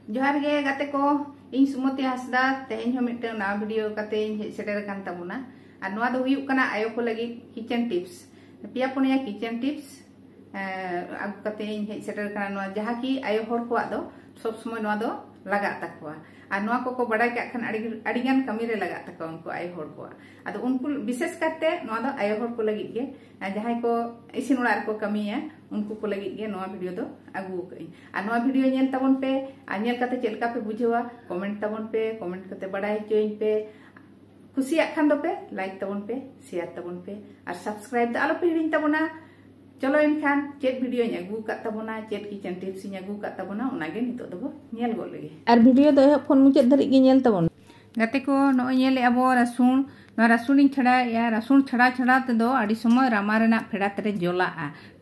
जोहार गे गाते को इन सुमति हासदा तेहेन हो मिटन ना वीडियो काते हे सेटर कान ताबुना आर नोआ दो हुयुक कना आयो को लगी किचन टिप्स पिया पुनिया किचन टिप्स आगु काते हे सेटर काना नोआ जहा की आयो होर को दो सब समय नोआ दो लगा तकवा आर नोआ को बड़ाय का खान अड़ीगान कमी रे लगा तकवा उनको आयो होर को आदो उनको विशेष करते नोआ दो आयो होर को लगी गे जहां को इसिन उड़ा को कमिया उनको को लगी गे नोआ वीडियो दो आगु कई आ नोआ वीडियो नेल तबन पे आ नेल काते चेलका पे बुझेवा कमेंट तबन पे कमेंट काते बड़ाय चोइन पे खुशिया खान दो पे लाइक तबन पे शेयर तबन पे और सब्सक्राइब आलो पे हिडिन तबना चलो इनखान चेक वीडियो आगु का तबना चेक किचन टिप्स आगु का तबना उनागे नितो दबो नेल गो लगे और वीडियो दो फोन मुचाद धरि गे नेल तबन गाते को नो नेल अबो रसुन रसुन छड़ा या रसुन छड़ा छड़ा तेदो आड़ी समय रामा रेना फेड़ा तेरे जोला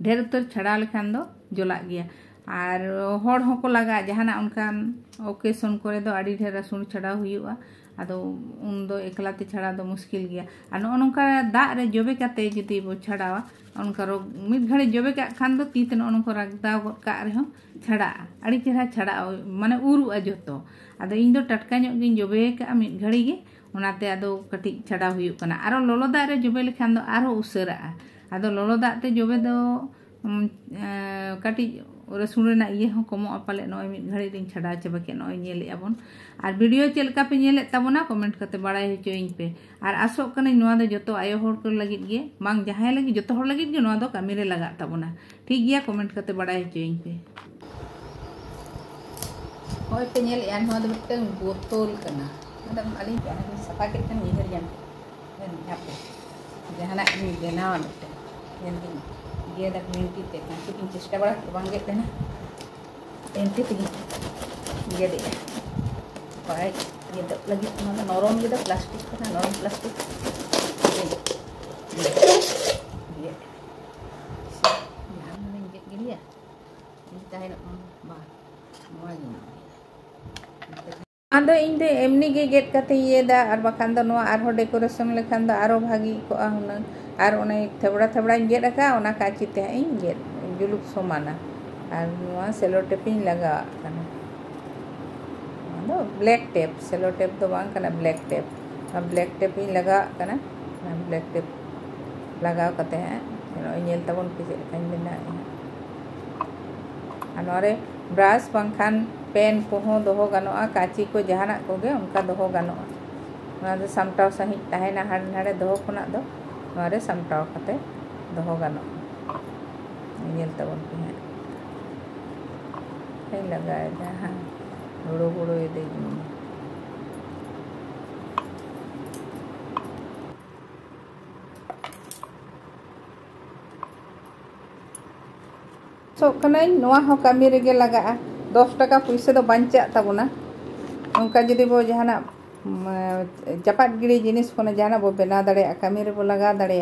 ढेर उतर छड़ा लेखान दो जोला गया और होड़ होको लगा जहाना उनकान ओकेशन करे दो आड़ी ढेर रसुन छड़ा हुआ आदो उन दो एकलाते छड़ा दो मुश्किल गया और नोनका दाग रे जोबे काते जुदी बो छड़ावा उनका रो मिद घड़ी जोबे का खान दो तीत नोनको रगदा का रे छड़ा आड़ी चेहरा छड़ा माने उरु अजतो आदो इन दो टटका ᱧᱚᱜ गिन जोबे का मिद घड़ी गे उनाते आदो कटी छड़ा हुयुक कना आरो लोलो दाग रे जोबे लेखान दो आरो उसरा आदो लोलो दाग ते जोबे दो कटी रसुन रेना ये हो कमो पाले नय मिद घड़ी दिन छड़ा चबा के नय नेले आबन और वीडियो चेलका पे नेले ताबना कमेंट करते बड़ाय होचोइन पे और आसो कने नोआ दो जतो आयो होर को लगित गे मांग जहाय लगी जतो होर लगित गे नोआ दो कामी रे लगा ताबना ठीक गया कमेंट करते बड़ाय होचोइन पे होय पे नेल यान नोआ दो मिटन बोतल कना मतलब अली जहां सफा के तन ये हरियान पे जहाना नी देना मिटन जल्दी ये दा मिनटी ते कांची पिन चेष्टा बड़ा बांगे तेना एंटी ते ये दे पाय ये दो लगी मतलब नरम गे प्लास्टिक कना नरम प्लास्टिक ये यहाँ मैंने गेट गिरिया ini tahin bah moanya आदो इन दे एमनी गे गेट काते ये दा और बखान दो नोआ आरो डेकोरेशन लेखान दो आरो भागी को हुना और ओने थबड़ा थबड़ा गेट रखा ओना काची ते इन गेट जुलुक समाना और नोआ सेलो टेपिंग लगा कना आदो ब्लैक टेप सेलो टेप दो बांग कना ब्लैक टेप इन लगा कना ब्लैक टेप लगा कते हैं नो नेल तबन पे काइन देना अनोरे ब्रश बांखान पेन को दोहो गानोआ काची को जहाना को गे उनका दोहो गानोआ ना दो सामटाव सही ताहेना हाड़ नाड़े दोहो खुना दो नोरे सामटाव कते दोहो गानोआ नेल तबन पे है लगाए जहां बुड़ो बुड़ो ये दे सो कने नोआ हो कामी रेगे लगा 10 टका पैसा दो बांचा ताबना उनका जदि बो जहाना चपाट गिड़ी जिनिस को जहाना बो बना दाड़े कामी रे बो लगा दाड़े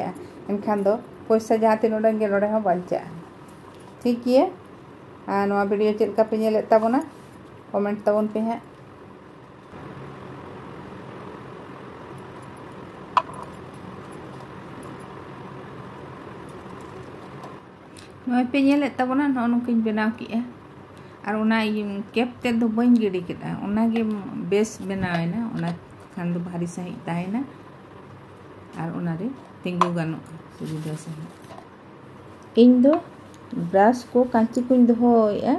एनखान दो पैसा जहां तीन उडंग गे नोडे हो बांचा ठीक गया आ नोआ वीडियो चेलका पे नेले ताबना कमेंट ताबन पे है नोआ पे नेले ताबना नोनकिन बनाव किया और उना कैप ते दो बन गिड़ी केदा उना गे बेस बनावेना उना खान दो भारी सही ताहेना और उना रे तिंगु गानो सुविधा सही इन दो ब्रश को कांची को दोहोया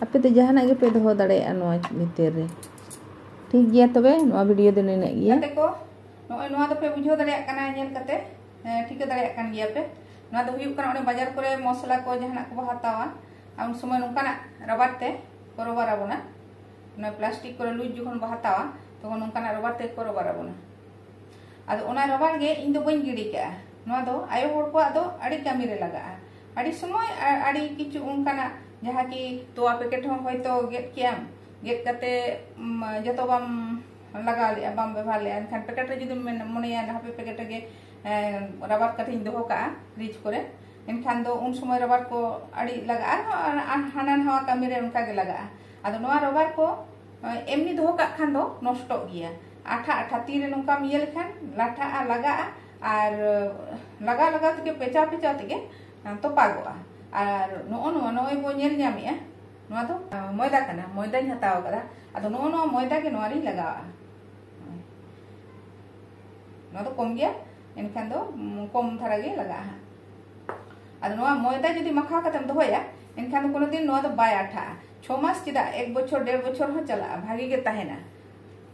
आपे तो जहाना गे पे दोहो दाड़े नोआ भीतर रे ठीक गया तबे नोआ वीडियो दो नेने गया देखो नोआ दो पे बुझो दाड़े कना नेल कते ठीक दाड़े कान गया पे नोआ दो हुयु कना ओने बाजार करे मसला को जहाना को हतावा उन समय नोकाना रबर ते को रबराबोना ना प्लास्टिक को लुज जखन बहातावा तखन नोकाना रबर ते को रबराबोना आदो ओना रबर गे इन दो बन गिड़ी का नोआ दो आयो होड़ को आदो आड़ी कामी रे लगा आड़ी समय आड़ी किछु उनकाना जहां की तोआ पैकेट हो होयतो गेट कियाम गेट कते जतो बाम लगा ले बाम व्यवहार ले एनखान पैकेट रे जदि मनेया हापे पैकेट गे रबर कटिंग दोहो का फ्रिज करे एनखान दो उन समय रबर को अड़ी लगा हाना नवा कामी रे उनका गे लगा आदो नवा रबर को एमनी दोहो का खान दो नष्टो गया आठा आठा ती रे नोका मिये लेखान लाठा लगा और लगा लगा तके पेचा पेचा तके तो पागोआ और नो नो नो बो नेल जामिया मैदा कना मैदा हताव कदा अदो नो मैदा के नोरी लगावा नो कम गया एनखान दो कम धारा गे लगा अदो मैदा जुदी मखा कतेम दोया एनखान कोनो दिन बाय आठा 6 मास चिदा 1 बछर 1.5 बछर हो चला भागी गे तहेना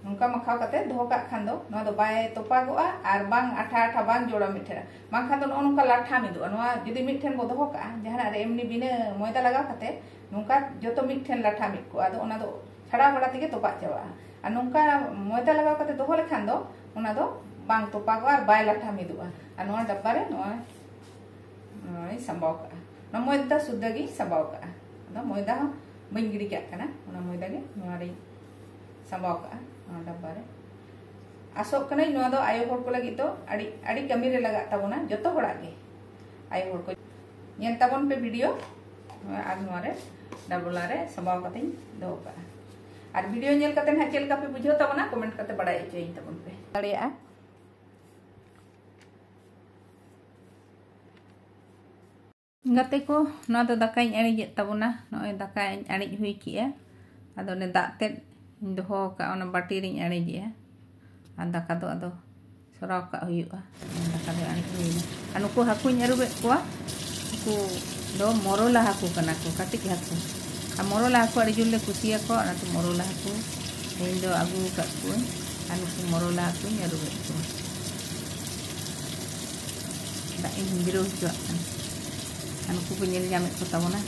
नोंका मखा कते दोह का खान दो बाय तोपागोआ आर बांग आठा आठा बांग जोड़ा मिठेरा माखा दो नोंका लाठा मिदो जुदी मिठेन बो दोह का जहाना रे एमनी बिना मैदा लगा कते नोंका जतो मिठेन लाठा मिट को आदो ओना दो छड़ा बड़ा तेगे तोपा चावा आर नोंका मैदा लगा कते दोह लेखान दो ओना दो बांग तोपागो आर बाय लाठा मिदोआ आर नोआ डब्बा रे नोआ संबाव का ना मैदा सुद्दागी संबाव का आदो मैदा बन गिड़ी क्या कना ओना मैदा गे नोआ रे संबाव का डब्बा रे आसोक कना नोआ दो आयो होड़ को लगी तो अड़ी अड़ी कमी रे लगा ताबोना जतो होड़ा गे आयो होड़ को ñen ताबोन पे वीडियो आर नोआ रे डबला रे संबाव कते दो का आर वीडियो ñel कते ना चेल का पे बुझो ताबोना कमेंट कते बड़ाई चई ताबोन पे दाड़िया गाते को नोआ दो दाकाई अड़ी ताबोना नोय दाकाई अड़ी हुई किया आदो ने दाते दोहो का ओना बाटी रिंग अड़ी गया आ दाका दो आदो सराव का हुयुआ दाका दो अड़ी हुइना आ नुको हाकुñ अरुबे कोआ को दो मोरोला हाकु कना को काटिक हाकु आ मोरोला हाकु अड़ी जुले कुसिया को ना तो मोरोला हाकु इन दो आगु का को आ नुको मोरोला हाकु अरुबे को दा इन बिरो जुआ आ नुको को ñel ñame ko tabona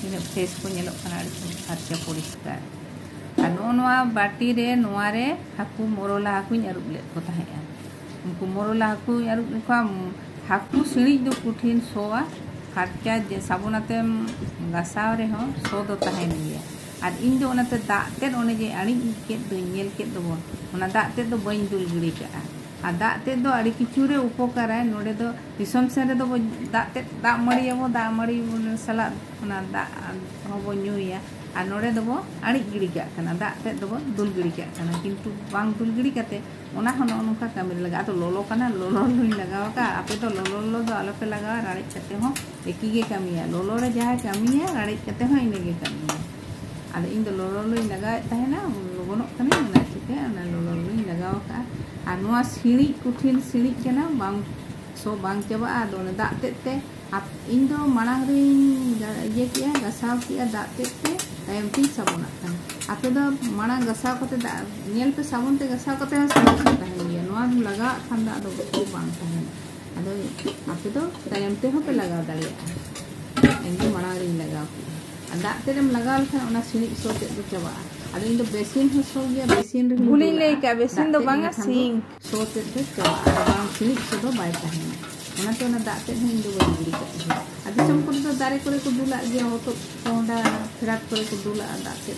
ine face ko ñelo kana अड़ी को फारचा परिष्कार नोआ बाटी रे नोआ रे हाकू मोरोला हाकू अरुब ले को ताहेया उनको मोरोला हाकू अरुब को हाकू सिणी दो कुठिन सोआ फारचा जे साबुनाते गासाव रे हो सो दो ताहेन गया आर इन दो ओनाते दाते ओने जे अड़ी के दो ñel के दो ओना दाते दो बइन दुल गिड़ी का आ दाते दो अड़ी किछु रे उपकार है नोडे दो दिसम से रे दो दाते दा मड़ी सला ओना दा हो ᱧᱩᱭᱟ आ नोड़े दबो अड़ी गिड़ी क्या कना दाते दबो दुल गिड़ी क्या कना किंतु बांग दुल गिड़ी कते ओना हन ओनका कमी लगा तो लोलो कना लोलो लुई लगाव का आपे तो लोलो दो आलोपे लगा राड़ी कते हो एकी गे कमिया लोलो रे जहां कमिया राड़ी कते हो इने गे कमिया आदो इन दो लोलो लुई लगा तहेना लोगोनो कने ना चिके ना लोलो लुई लगाव का आ नोआ सिणी कुठिन सिणी कना बांग सो बांग चबा आदो ने दाते ते आप इन दो मांग रे ये किया गसाव किया दाते ते तायम ती साबुन आkan आपे दो माना गसाव कते ñel पे साबुन ते गसाव कते साबुन ताहेन गया नोआ लगा खान दा दो को बांग ताहेन आदो आपे दो तायम ते हो पे लगा दाड़िया एंगे माना रे लगाव आ दाते रेम लगाव लखन ओना सिणी सो ते दो चबा आदो इन दो बेसिन हो सो गया बेसिन रे भूली ले का बेसिन दो बांगा सिंग सो ते चबा बांग सिणी सो दो बाय ताहेन ओना तो ना दाते हिं दो बड़ी गिड़ी कते आदि सम को तो दारे करे को दुला गया हो तो कोंडा फिरात करे को दुला दाते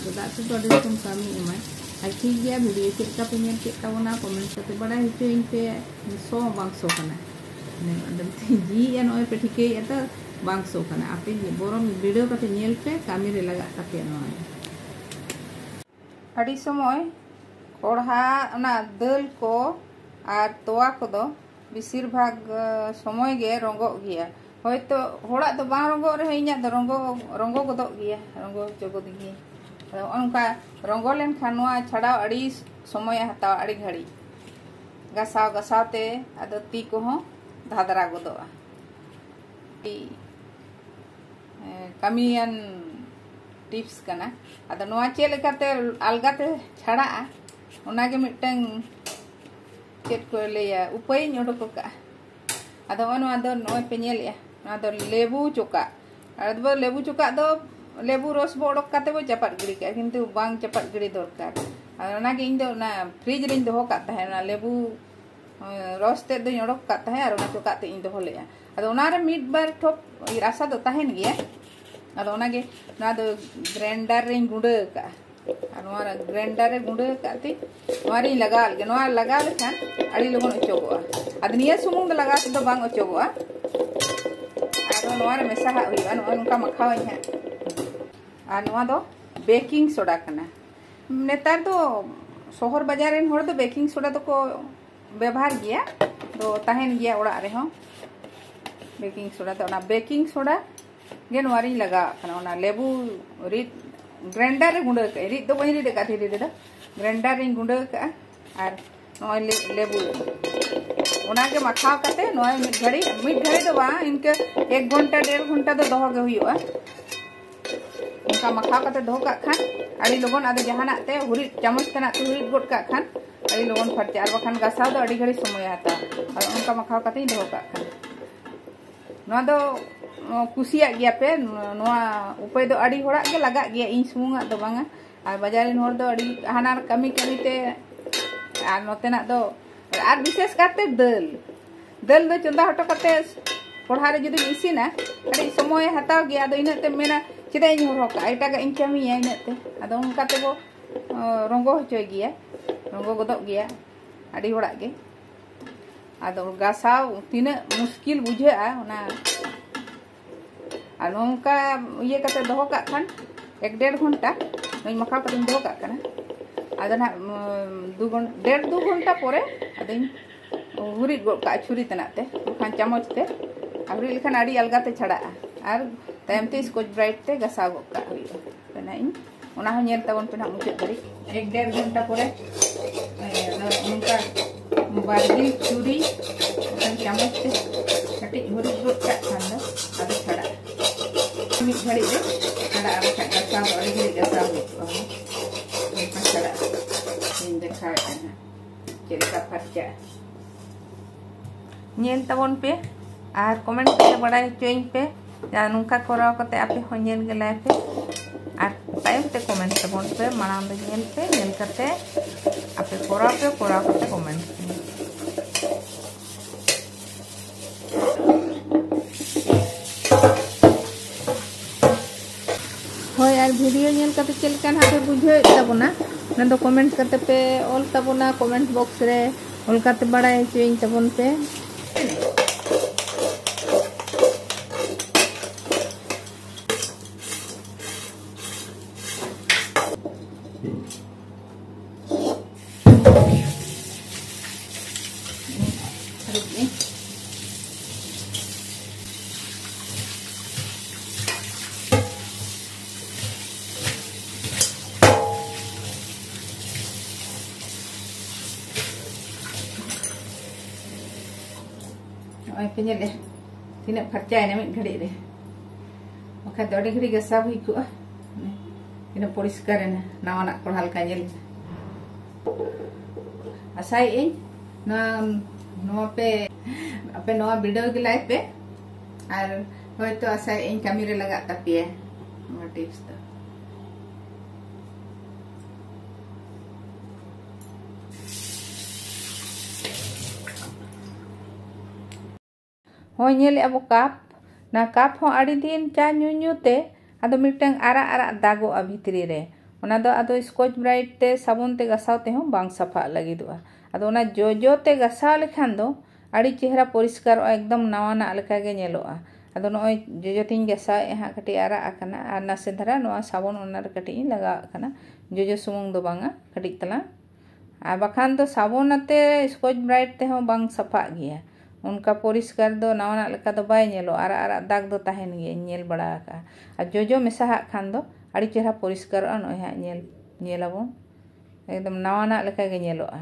तो अडी तुम कमी एमाय आई ठीक गया वीडियो चेक का पे ñel चेक तावना कमेंट करते बड़ा हिचो इन पे सो बांग सो कना ने अंदर जी एन ओय पे ठीके एता बांग सो कना आपे बोरम वीडियो कते ñel पे कामी रे लगा तापे नोय अडी समय कोढ़ा ना दाल को आर तोवा को दो बेसिर भाग समय गे रंगो गया होयतो होड़ा तो बांग रंगो रे इña दो रंगो गदो गया रंगो जगद गया उनका रंगो लेन खानवा छड़ाव अड़ी समय हताव अड़ी घड़ी गसाव गसावते आदो ती को हो धादरा गदोआ कमियन टिप्स कना आदो नोआ चे लेकाते अलगाते छड़ा ओनागे मिटंग चेत को लेया उपाय ओडको का आदो ओनवा दो नोय पे ñelया ना दो लेबू चोका आदो लेबू चोका दो लेबू रस बो ओडक काते बो चपाट गिड़ी का किंतु बांग चपाट गिड़ी दरकार ओनागे इन दो ना फ्रिज रे दोहो का ताहे ना लेबू रस ते दो ओडक का ताहे आर ओना चोका ते इन दोहो लेया आदो ओना रे मिड बार ठोप रासा दो ताहेन गया आदो ओनागे ना दो ग्राइंडर रे गुंडा का नोआ ग्राइंडर रे गुंडा काते नोआरी लगा लगे नोआ लगा लेखान अड़ी लगन ओचोगोआ आद निया सुमुंग लगा तो बांग ओचोगोआ आरो नोआ रे मेसा हुइबा नोआ नुका मखावई है आ नोआ दो बेकिंग सोडा कना नेतार दो शहर बाजार रेन होड़ दो बेकिंग सोडा तो को व्यवहार गया तो ताहेन गया ओड़ा रे हो बेकिंग सोडा तो ना बेकिंग सोडा गे नोआरी लगा कना ओना लेबू रिट ग्राइंडर रे गुंडा का रीड तो बनी रीड का थी रीड ग्राइंडर रे गुंडा का और नॉय लेबू ओना के मखाव कते नॉय मिड घड़ी तो बा इनके 1 घंटा 1.5 घंटा तो दोहो के हुईवा उनका मखाव कते दोहो का खान अड़ी लोगन आदे जहाना ते हुरी चमच तना तो हुरी गोट का खान अड़ी लोगन फरचे और बखान गसाव तो अड़ी घड़ी समय आता और उनका मखाव कते दोहो का खान नोआ दो कुसिया गया पे नोआ उपाय दो अड़ी होड़ा के लगा गया इन सुमुंगा दो बांगा और बाजारिन होड़ दो अड़ी हाना कमी कमी ते और नोतेना दो और विशेष करते दल दो चंदा हटो करते कोढ़ा रे जुदी इसिना अड़ी समय हताव गया दो इनते मेना चिदा इन होका एटा का इन कमिया इनते अदो उनका ते बो रंगो हचोय गया रंगो गदो गया अड़ी होड़ा के अदो गासाव तिना मुश्किल बुझा ओना और नोंका ये कते दोहो का खान 1.5 घंटा नई मखा कते दोहो का खाना आदो ना 1.5-2 घंटा परे आदो हुरी का छुरी तनाते खान चमच ते हुरी लेखान आड़ी अलगा ते छड़ा और तायम ते स्कॉच ब्राइट ते गसा गो का हुई तना इन ओना हो नेल तबन पे ना मुचे दरी 1.5 घंटा परे उनका बारगी छुरी खान चमच ते कटी हुरी गो का खान दो आदो छड़ा मिट घड़ी दे छड़ा और गसा और घड़ी गसा गो छड़ा इन देखा है चेरिका फरचा नेल तबन पे और कमेंट करते बड़ाई चोइन पे या नुका कोराव करते आपे हो नेल गेलाय पे और टाइम ते कमेंट तबन पे मानाम दे नेल पे नेल करते आपे कोराव करते कमेंट होय और वीडियो नेल करते चल कान हाथे बुझे तबना ना तो कमेंट करते पे ऑल तबना कमेंट बॉक्स रे ऑल करते बड़ाई चोइन तबन पे पे नेले तीना फरचाय ना मिट घड़ी रे बखा दो घड़ी गसा हुई को इन परिष्कार ना नावाना कोढ़ाल का नेल आसाई इन ना पे अपे नवा वीडियो के लाइव पे और होय तो आसाई इन कमी रे लगा तापिए नवा टिप्स तो हो नेल अब कप ना कप हो आड़ी दिन चा नुते आदो मिटंग आरा आरा दागो भितरी रे ओना दो आदो स्कॉच ब्राइट ते साबुन ते गसाव ते हो बांग सफा लगिदुआ आदो ओना जोजो ते गसाव लेखान दो आड़ी चेहरा परिष्कार एकदम नवाना लेका गे नेलोआ आदो नय जोजो तिन गसाव ए हा कटी आरा आकना आर नासे धरा नवा साबुन ओना रे कटी लगा आकना जोजो सुमुंग दो बांगा कटी तला आ बखान दो साबुन अते स्कॉच ब्राइट ते हो बांग सफा गया उनका परिष्कार दो नवाना लेका दो बाय नेलो आरा आरा दाग दो ताहेन गे नेल बड़ा का आ जोजो मेसा खान दो आड़ी चेहरा परिष्कार नय हा नेलाबो एकदम नवाना लेका गे नेलोआ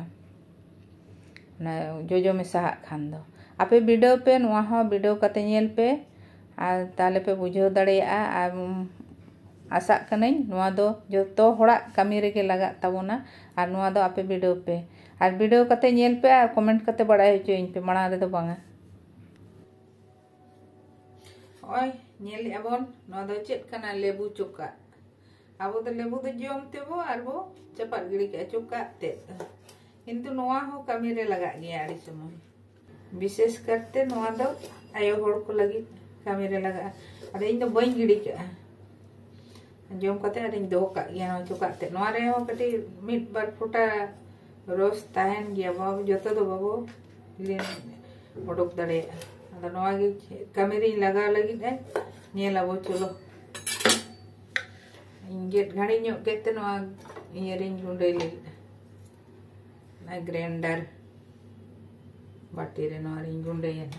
ना जोजो मेसा खान दो आपे वीडियो पे नवा हो वीडियो कते नेल पे आ ताले पे बुझाव दाड़ेया आ आशा कनई नवा दो जतो होड़ा कमी रेगे लगा ताबोना और नवा दो आपे वीडियो पे और वीडियो कते नेल पे और कमेंट कते बड़ाई होचोइन पे माना रे दो बांगा ओय नेल एबोन नवा दो चेत कना लेबू चोका आबो तो लेबू दो जोम तेबो और बो चपात गिड़ी के चोका ते किंतु नवा हो कमी रे लगा गया आड़ी समय विशेष करते नवा दो आयो होड़ को लगी कमी रे लगा अरे इन दो बइन गिड़ी के जोम कते अरे इन दो का गया चोका ते नवा रे हो कटी मिट बार फुटा रोज ताहन गया बाबू जतो दो बाबू लेन उडुक दड़े अदा नवा गे कमी रे लगा लगी है नेलाबो चलो इंगेट घाड़ी ᱧᱚᱜ केते नवा इयरिंग गुंडे लगी ना ग्राइंडर बाटी रे नवा रिंग गुंडे है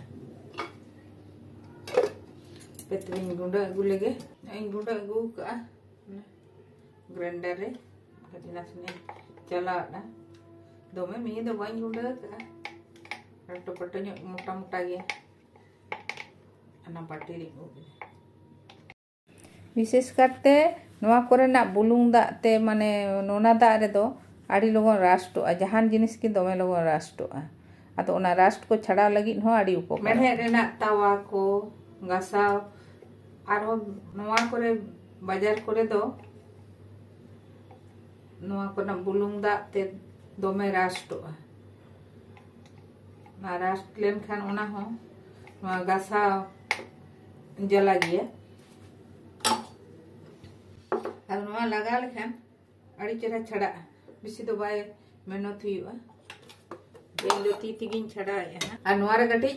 पेतरिंग गुंडा अगु लगे इन गुंडा अगु का ग्राइंडर रे कटी नासने चला ना दोमे मी दो बाई गुंडा का टपटो मोटा मोटा गया अना पाटी रे विशेष करते नवा कोरेना बुलुंग दा ते माने नोना दा रे दो आड़ी लोगन राष्टो जहान जिनिस की दोमे लोगन राष्टो अतो ओना राष्ट को छड़ा लगी हो आड़ी उपकार मेढे रेना तावा को गासाव आरो नवा कोरे बाजार कोरे दो नवा कोना बुलुंग दा ते दोमे राष्टो ना राष्ट लेन खान ओना हो नवा गासाव जला गया लगा लेखान अड़ी चेहरा छड़ा बेसी तो बाय मेहनत हुआ ती तीगिन छड़ा और नोआ रे कटी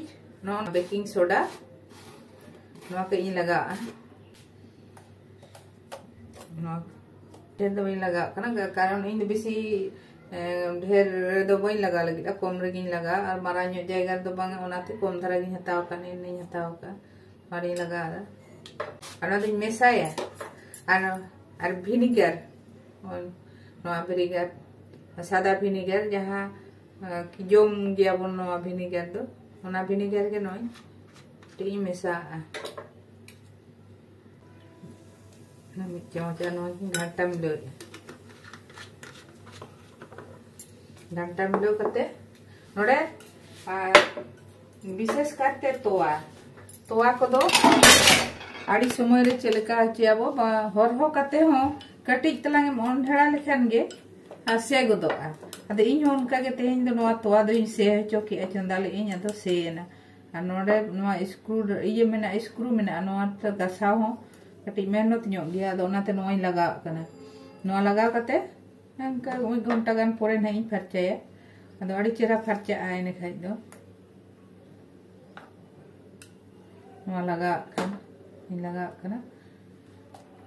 नो बेकिंग सोडा नोआ के इन लगा नोआ ढेर दो इन लगा कना कारण इन बेसी ढेर दो बई लगा लगी कम रे गिन लगा और मारा न्यो जायगा दो बांग ओनाते कम धरा गिन हताव का नहीं हताव का मारी लगा और ना दिन मेसाया और विनेगर विनेगर सादा विनेगर जहाँ कि जोम गया बन विनेगर दो ओना विनेगर के नय टी मेसा ना मिचा नय घंटा मिलो कते नोडे विशेष करते तोवा को दो आड़ी समय रे चलका चियाबो हर हो कते हो कटी तलांगे मन ढेड़ा लेखान गे से गदो अद इन उनका के तेहन दो नोआ तोवा दो इन से हचो के चंदाले इन अदो सेना नोडे नोआ स्क्रू ये मेना स्क्रू मेना नोआ त गसाव हो कटी मेहनत न्यो गया अदो ओनाते नोआ लगा कना नोआ लगा कते अंका 1 घंटा गान पोरे नहीं फरचाया अदो आड़ी चेरा फरचा आने खाइ दो नोआ लगा कना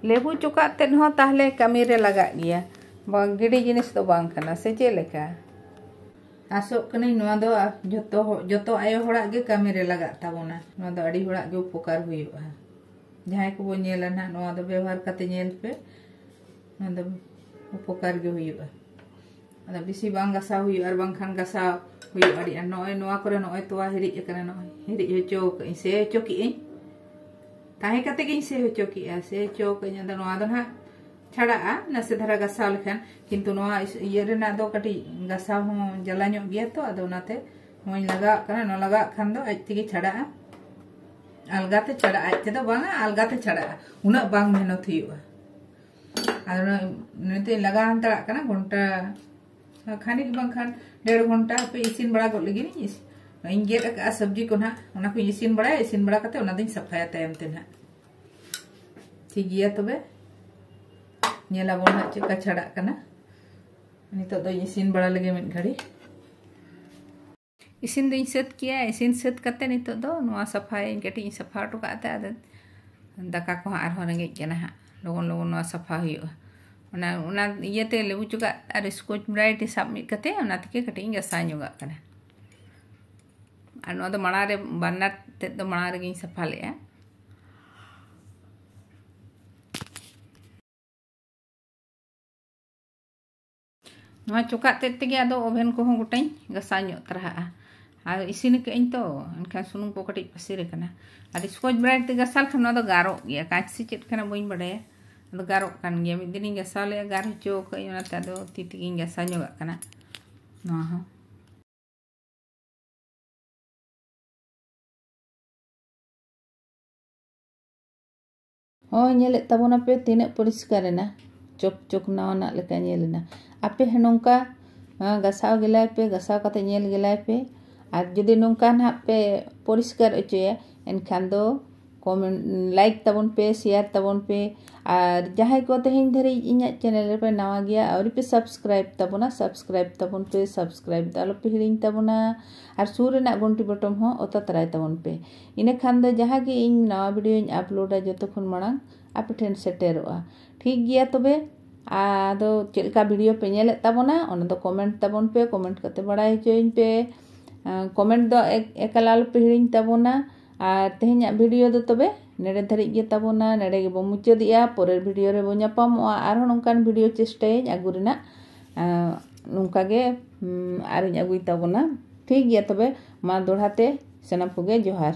लेबू चुका तेन हो ताहले कमी रे लगा गया गिड़ी जिनिस तो बांग कना से चे लेका आसोक कनी नोआ दो जतो आयो होड़ा गे कमी रे लगा ताबोना नोआ दो अड़ी होड़ा गे उपकार हुयुआ जहां को बो नेला ना नोआ दो व्यवहार कते नेल पे नोआ दो उपकार गे हुयुआ अदा बिसी बांग गसा हुयु और बांग खान गसा हुयु अड़ी नोय नोआ करे नोय तोवा हिरि कना नोय हिरि हचो से हचो की ताहे कते गिन से हचो की से हचो कन्या दो नोआ दो ना छड़ा नसे धरा गसा लेखान किंतु नोआ ये रे ना दो कटी गसा हो जला न्यो गया तो अदो नाते मोय लगा कना नो लगा खान दो आज तिगी छड़ा अलगाते छड़ा आज ते दो बांगा अलगाते छड़ा उना बांग मेहनत हुयुआ आर नते लगा अंतरा कना घंटा खानी बांग खान 1.5 घंटा पे इसिन बड़ा गो लगी नी इन गेट का सब्जी को ना उना को इसिन बड़ा कते उना दिन सफाया तायम ते ना ठीक गया तबे नेला बोन ना चका छड़ा कना नितो दो इसिन बड़ा लगे मिन घड़ी इसिन दिन सेट किया इसिन सेट कते नितो दो नोआ सफाई कटी सफा टो काते आद दाका को आर हो रंगे केना हा लोगन नोआ सफा हुयो उना इयते लेबू चुका और स्कॉच ब्राइट सब मिट कते उना तके कटी गसा न्योगा कना और नोआ दो मणा रे बन्ना ते दो मणा रे गिन सफा लेया नोआ चुका ते तेगे आदो ओभेन को हो गोटाई गसा न्यो तरहा और इसिन के इन तो एनखान सुनुम को कटी पसिरे कना और स्कॉच ब्राइट ते गसाल खान नोआ दो गारो गया काच से चेत खाना बइन बड़ाया अदो गारो कान गया मिद दिन गसा ले गार हचो कई ओनाते आदो तितिगी गसा न्योगा कना नोआ हो नेले तबोना पे तीन परिष्कार ना चोक चोक नावना लेका नेलना आपे नौका गसाव गिलाय पे गसाव कते नेल गिलाय पे और जुदी नौका ना पे परिष्कार अचोया एनखान दो कमेंट लाइक तबन पे शेयर तबन पे और जहां को तेहन धरी इन्या चैनल पे नवा गया और पे सब्सक्राइब तबना पे सब्सक्राइब दालो पे हिरिंग तबना और सूर ना घंटी बटन हो ओता तराय तबन पे इने खान दो जहां के इन नवा वीडियो अपलोड जतो खन मांग आपे ठेन सेटेरोआ ठीक गया तबे आदो चेलका वीडियो पे नेले तबना ओना दो कमेंट तबन पे कमेंट कते बड़ाई होइन पे कमेंट दो एकलाल पे हिरिंग तबना और तेहन्या वीडियो दो तबे नेड़े धरिज गे ताबोना नेड़े गेबो मुचादिया परेर भिडियो रे बो ᱧᱟᱯᱟᱢᱚᱜᱼᱟ आरो नोंकान भिडियो चेष्टायें आगु रेना नोंका गे आरिñ आगुई ताबोना ठीक गया तबे मा दोढ़ाते सनाम कोगे जोहार।